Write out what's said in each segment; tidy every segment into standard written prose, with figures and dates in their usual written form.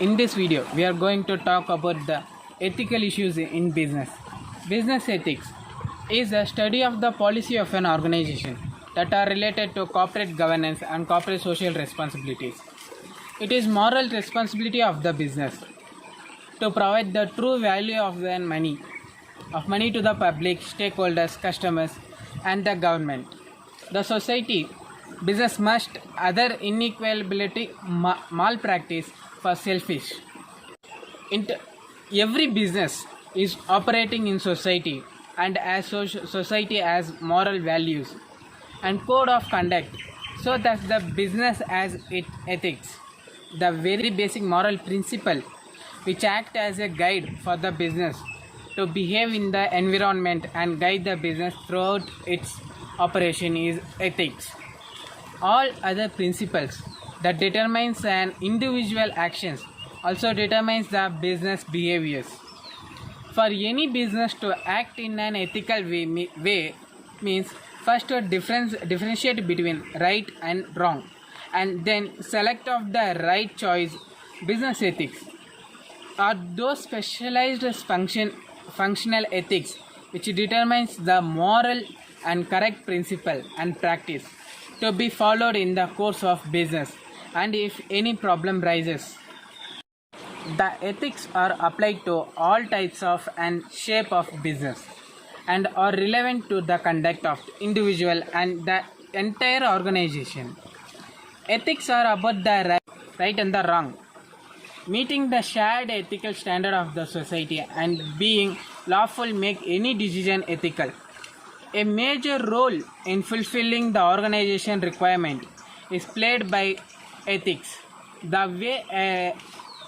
In this video, we are going to talk about the ethical issues in business. Business ethics is a study of the policy of an organization that are related to corporate governance and corporate social responsibilities. It is moral responsibility of the business to provide the true value of money to the public, stakeholders, customers, and the government. The society, business must other inequality, malpractice for selfish. Every business is operating in society and as society has moral values and code of conduct, so that the business has its ethics, the very basic moral principle which act as a guide for the business to behave in the environment and guide the business throughout its operation is ethics. All other principles that determines an individual actions also determines the business behaviors. For any business to act in an ethical way means first to differentiate between right and wrong, and then select of the right choice. Business ethics are those specialized functional ethics which determines the moral and correct principle and practice to be followed in the course of business, and if any problem rises, the ethics are applied to all types of and shape of business and are relevant to the conduct of individual and the entire organization. Ethics are about the right and the wrong, meeting the shared ethical standard of the society and being lawful make any decision ethical. A major role in fulfilling the organization requirement is played by ethics, the way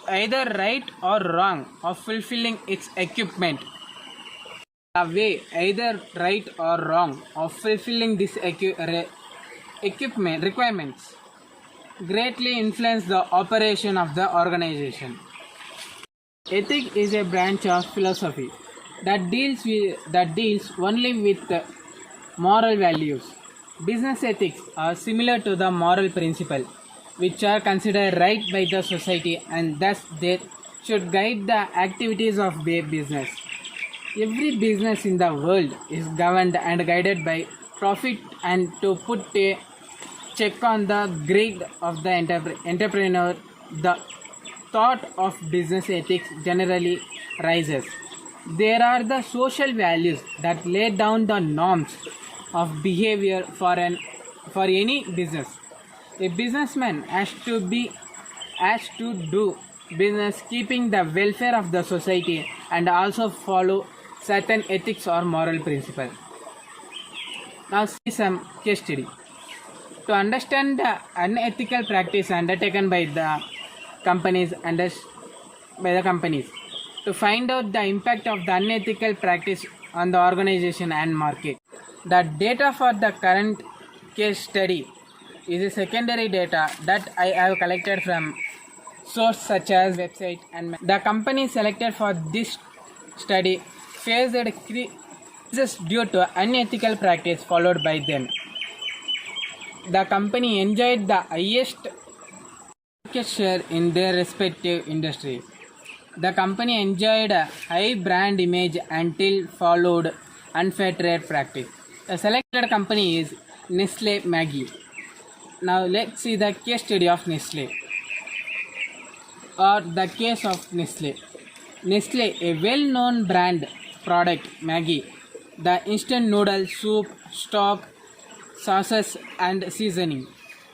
either right or wrong of fulfilling its equipment. The way either right or wrong of fulfilling this equipment requirements greatly influence the operation of the organization. Ethics is a branch of philosophy that deals only with moral values. Business ethics are similar to the moral principle, which are considered right by the society and thus they should guide the activities of their business. Every business in the world is governed and guided by profit, and to put a check on the grade of the entrepreneur, the thought of business ethics generally rises. There are the social values that lay down the norms of behavior for any business. A businessman has to do business keeping the welfare of the society and also follow certain ethics or moral principles. Now see some case study. To understand the unethical practice undertaken by the companies, to find out the impact of the unethical practice on the organization and market. The data for the current case study is a secondary data that I have collected from sources such as website, and the company selected for this study faced crisis due to unethical practice followed by them. The company enjoyed the highest market share in their respective industries. The company enjoyed a high brand image until followed unfair trade practice. The selected company is Nestle Maggi. Now let's see the case study of Nestle, or the case of Nestle. Nestle, a well-known brand product Maggi, the instant noodle, soup, stock, sauces and seasoning,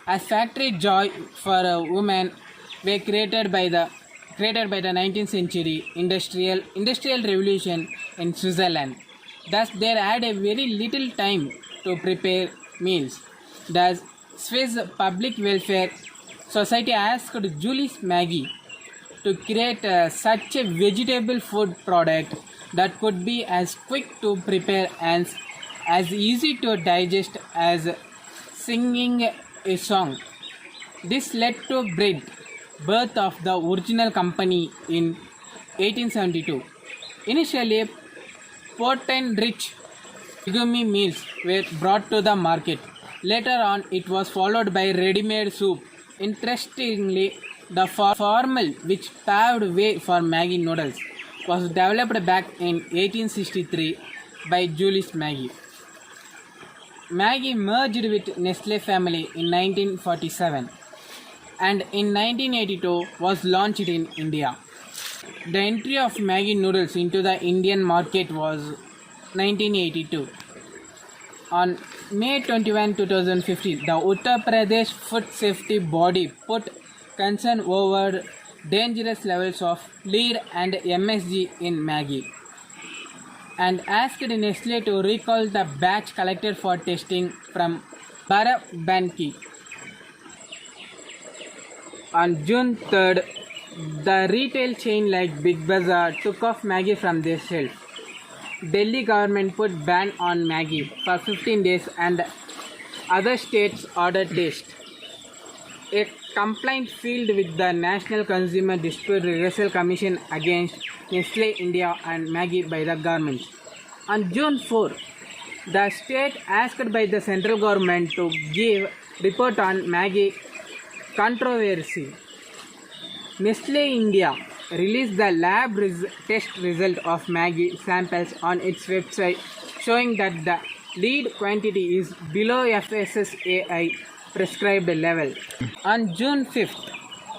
as factory joy for a woman, were created by the 19th century industrial revolution in Switzerland. Thus they had a very little time to prepare meals. Thus Swiss Public Welfare Society asked Julius Maggi to create such a vegetable food product that could be as quick to prepare and as easy to digest as singing a song. This led to birth of the original company in 1872. Initially, protein-rich legume meals were brought to the market. Later on, it was followed by ready-made soup. Interestingly, The formula which paved way for Maggi noodles was developed back in 1863 by Julius Maggi. Maggi merged with Nestle family in 1947 and in 1982 was launched in India. The entry of Maggi noodles into the Indian market was 1982. On May 21, 2015, the Uttar Pradesh Food Safety Body put concern over dangerous levels of lead and MSG in Maggi and asked Nestle to recall the batch collected for testing from Barabanki. On June 3rd, the retail chain like Big Bazaar took off Maggi from their shelf. Delhi government put ban on Maggi for 15 days and other states ordered test. A complaint filed with the National Consumer Dispute Redressal Commission against Nestle India and Maggi by the government. On June 4, the state asked by the central government to give report on Maggi controversy. Nestle India released the lab test result of Maggi samples on its website, showing that the lead quantity is below FSSAI prescribed level. On June 5th,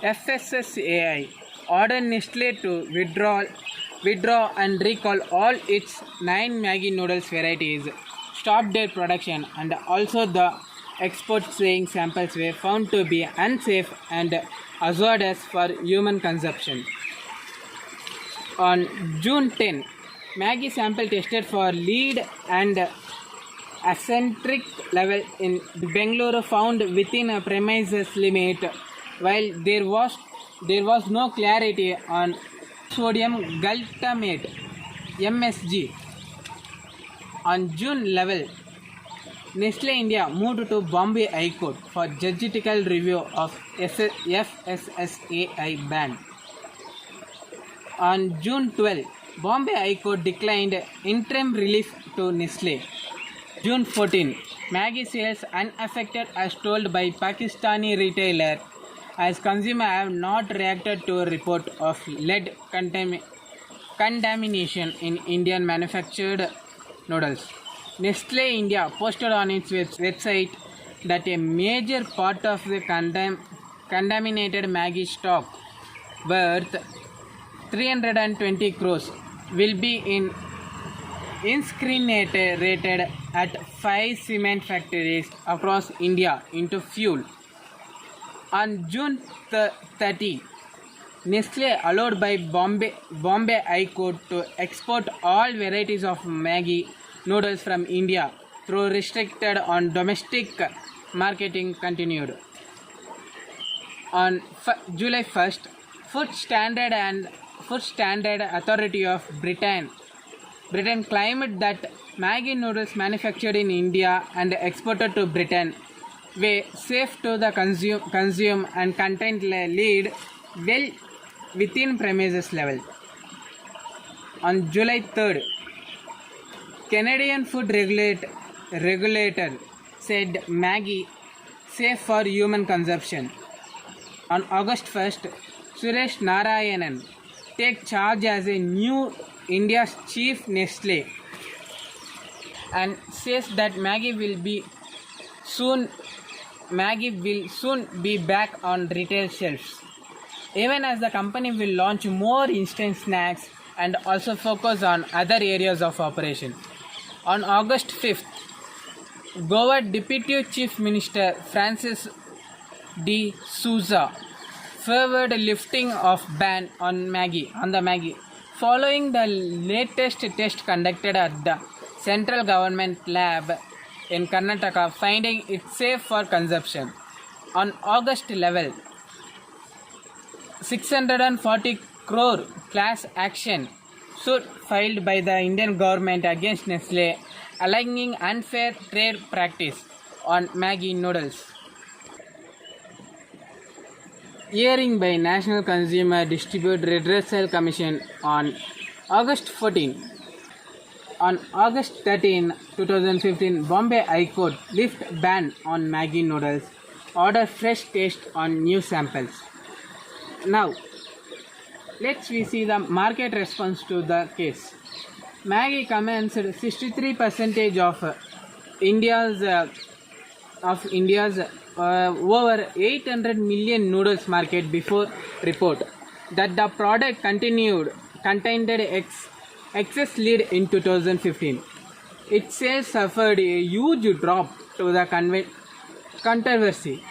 FSSAI ordered Nestle to withdraw and recall all its 9 Maggi noodles varieties, stop their production, and also the export saying samples were found to be unsafe and hazardous for human consumption. On June 10, Maggi sample tested for lead and arsenic level in Bengaluru found within a premises limit, while there was no clarity on sodium glutamate MSG. On June 11, Nestle India moved to Bombay High Court for judicial review of FSSAI ban. On June 12, Bombay High Court declined interim relief to Nestle. June 14, Maggi sales unaffected as told by Pakistani retailer as consumers have not reacted to a report of lead contamination in Indian manufactured noodles. Nestle India posted on its website that a major part of the contaminated Maggi stock worth 320 crores will be incinerated at 5 cement factories across India into fuel. On June 30, Nestle allowed by Bombay High Court to export all varieties of Maggi noodles from India through restricted on domestic marketing continued. On July 1st, Food Standard Authority of Britain claimed that Maggi noodles manufactured in India and exported to Britain were safe to the consume and contained lead well within premises level. On July 3rd, Canadian food regulator said Maggi safe for human consumption. On August 1st, Suresh Narayanan take charge as a new India's chief Nestle and says that Maggi will soon be back on retail shelves, even as the company will launch more instant snacks and also focus on other areas of operation. On August 5th, Goa Deputy Chief Minister Francis D. Souza favored lifting of ban on the Maggi, following the latest test conducted at the central government lab in Karnataka, finding it safe for consumption. On August 11, 640 crore class action suit filed by the Indian government against Nestle, alleging unfair trade practice on Maggi noodles. Hearing by National Consumer Dispute Redressal Commission on August 14. On August 13, 2015, Bombay High Court lift ban on Maggi noodles, order fresh taste on new samples. Now, let's we see the market response to the case. Maggi commenced 63% of India's over 800 million noodles market before report that the product contained excess lead in 2015. Its sales suffered a huge drop to the controversy.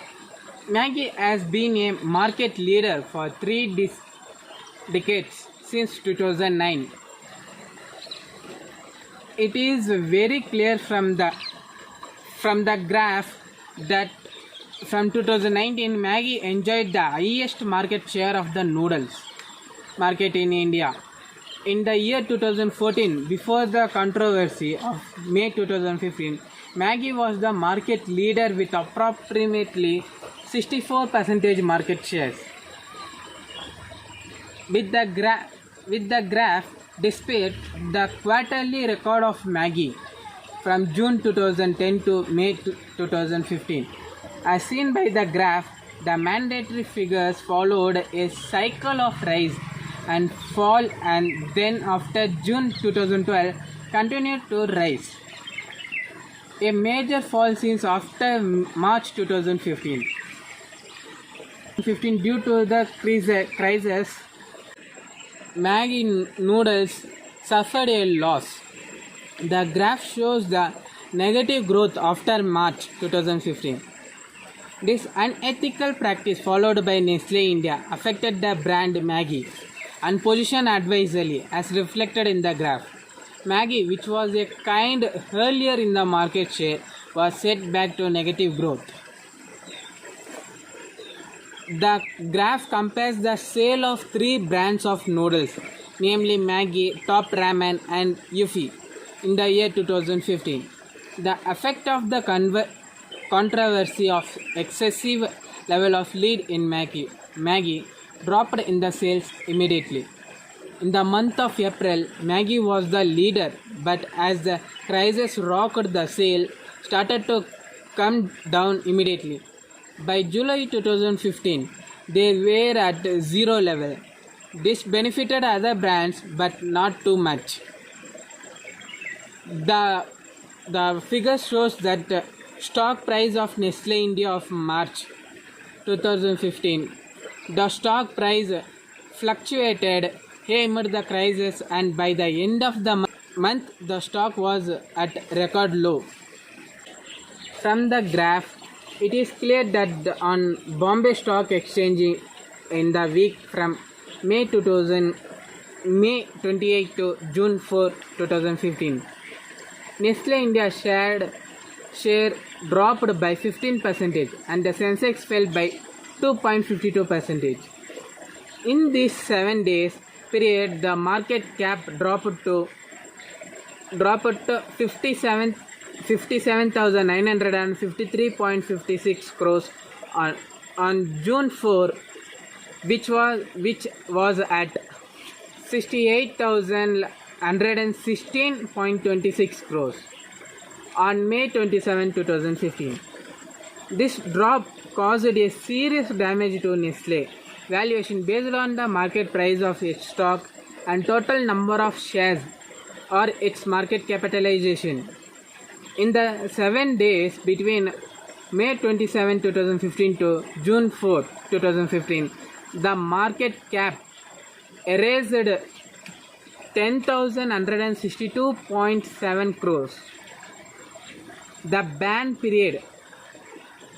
Maggi has been a market leader for three decades since 2009. It is very clear from the graph that from 2019 Maggi enjoyed the highest market share of the noodles market in India. In the year 2014, before the controversy of May 2015, Maggi was the market leader with approximately 64% market shares. With the graph despite the quarterly record of Maggi from June 2010 to May 2015. As seen by the graph, the mandatory figures followed a cycle of rise and fall, and then after June 2012 continued to rise. A major fall since after March 2015. Due to the crisis, Maggi noodles suffered a loss. The graph shows the negative growth after March 2015. This unethical practice followed by Nestle India affected the brand Maggi and position advisory as reflected in the graph. Maggi, which was a kind earlier in the market share, was set back to negative growth. The graph compares the sale of three brands of noodles, namely Maggi, Top Ramen and Yuffie, in the year 2015. The effect of the controversy of excessive level of lead in Maggi dropped in the sales immediately. In the month of April, Maggi was the leader, but as the crisis rocked, the sale started to come down immediately. By July 2015, they were at zero level. This benefited other brands, but not too much. The figure shows that stock price of Nestle India of March 2015. The stock price fluctuated amid the crisis, and by the end of the month, the stock was at record low. From the graph, it is clear that on Bombay Stock Exchange in the week from May 28 to June 4, 2015, Nestle India share dropped by 15% and the Sensex fell by 2.52%. In this 7 days period, the market cap dropped to 57,953.56 crores on June 4, which was at 68,116.26 crores on May 27, 2015. This drop caused a serious damage to Nestle valuation based on the market price of its stock and total number of shares or its market capitalization. In the 7 days between May 27, 2015 to June 4, 2015, the market cap erased 10,162.7 crores. The ban period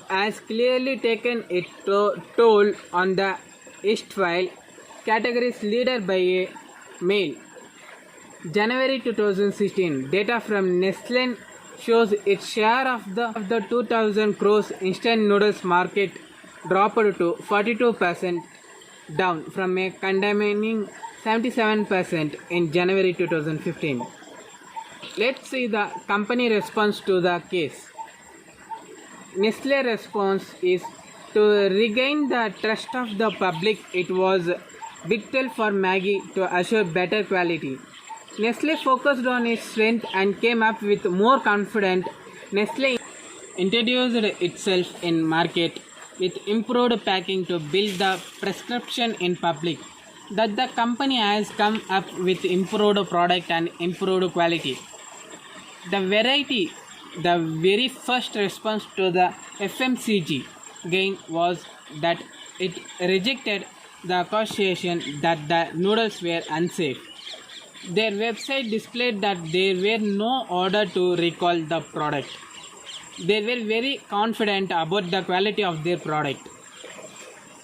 has clearly taken a toll on the erstwhile categories leader by a male. January 2016 data from Nestle shows its share of the 2000 crores instant noodles market dropped to 42%, down from a condemning 77% in January 2015. Let's see the company response to the case. Nestle response is to regain the trust of the public. It was vital for Maggi to assure better quality. Nestle focused on its strength and came up with more confident. Nestle introduced itself in market with improved packing to build the prescription in public that the company has come up with improved product and improved quality. The very first response to the FMCG gain was that it rejected the accusation that the noodles were unsafe. Their website displayed that there were no order to recall the product. They were very confident about the quality of their product.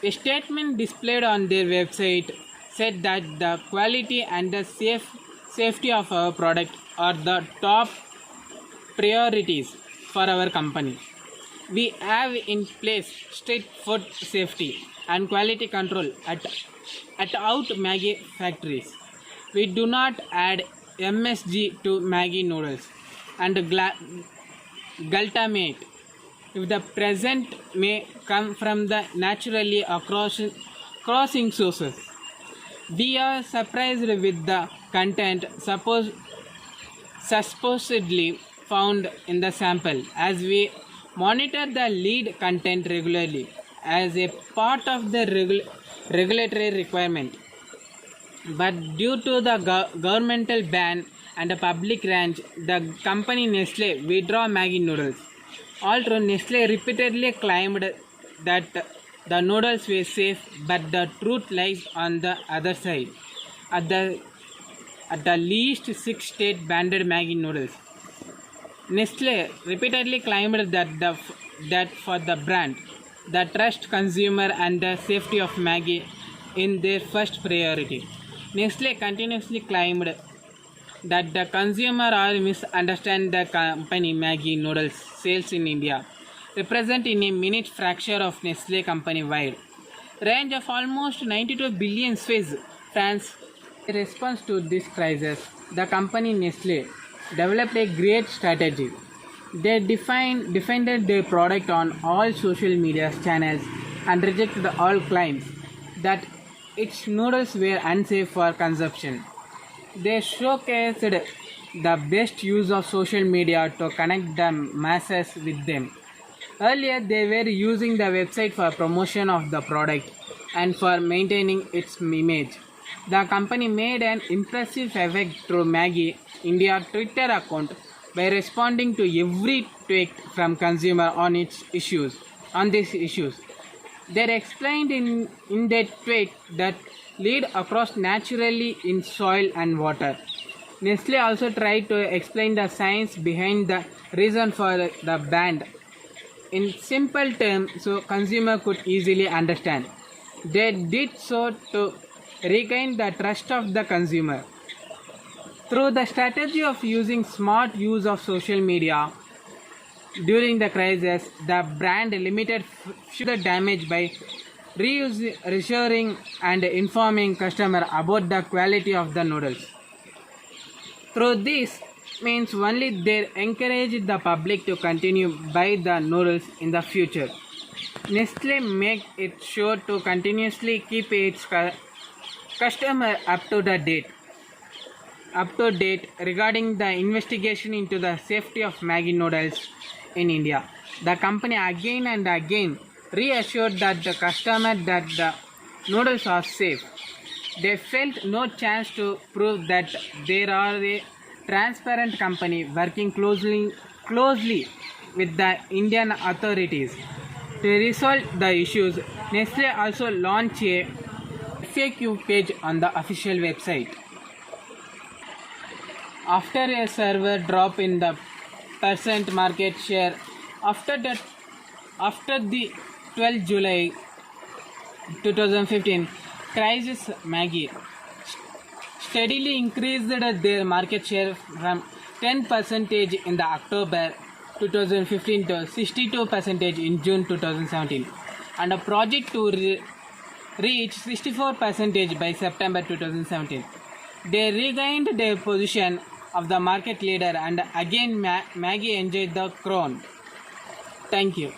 A statement displayed on their website said that the quality and the safety of our product are the top priorities for our company. We have in place strict food safety and quality control at out Maggi factories. We do not add MSG to Maggi noodles and glutamate if the present may come from the naturally crossing sources. We are surprised with the content supposedly found in the sample as we monitor the lead content regularly as a part of the regulatory requirement. But due to the governmental ban and the public range, the company Nestle withdraw Maggi noodles. Although Nestle repeatedly claimed that the noodles were safe, but the truth lies on the other side. At the least 6 states banned Maggi noodles. Nestle repeatedly claimed that for the brand, the trust consumer and the safety of Maggi in their first priority. Nestle continuously claimed that the consumer or misunderstand the company Maggi noodles sales in India represent in a minute fraction of Nestle company wide range of almost 92 billion Swiss francs. In response to this crisis, the company Nestle developed a great strategy. They defended their product on all social media channels and rejected all claims that its noodles were unsafe for consumption. They showcased the best use of social media to connect the masses with them. Earlier, they were using the website for promotion of the product and for maintaining its image. The company made an impressive effect through Maggi India Twitter account by responding to every tweet from consumer on these issues. They explained in their tweet that lead across naturally in soil and water. Nestle also tried to explain the science behind the reason for the ban in simple terms so consumer could easily understand. They did so to regain the trust of the consumer. Through the strategy of using smart use of social media during the crisis, the brand limited future damage by reassuring and informing customer about the quality of the noodles. Through this means only they encourage the public to continue buy the noodles in the future. Nestle make it sure to continuously keep its customer up to date regarding the investigation into the safety of Maggi noodles in India. The company again and again reassured that the customer that the noodles are safe. They felt no chance to prove that they are a transparent company working closely with the Indian authorities. To resolve the issues, Nestle also launched a FAQ page on the official website. After a server drop in the percent market share after the 12 July 2015 crisis, Maggi steadily increased their market share from 10% in the October 2015 to 62% in June 2017 and a project to reach 64% by September 2017. They regained their position of the market leader and again Maggi enjoyed the crown. Thank you.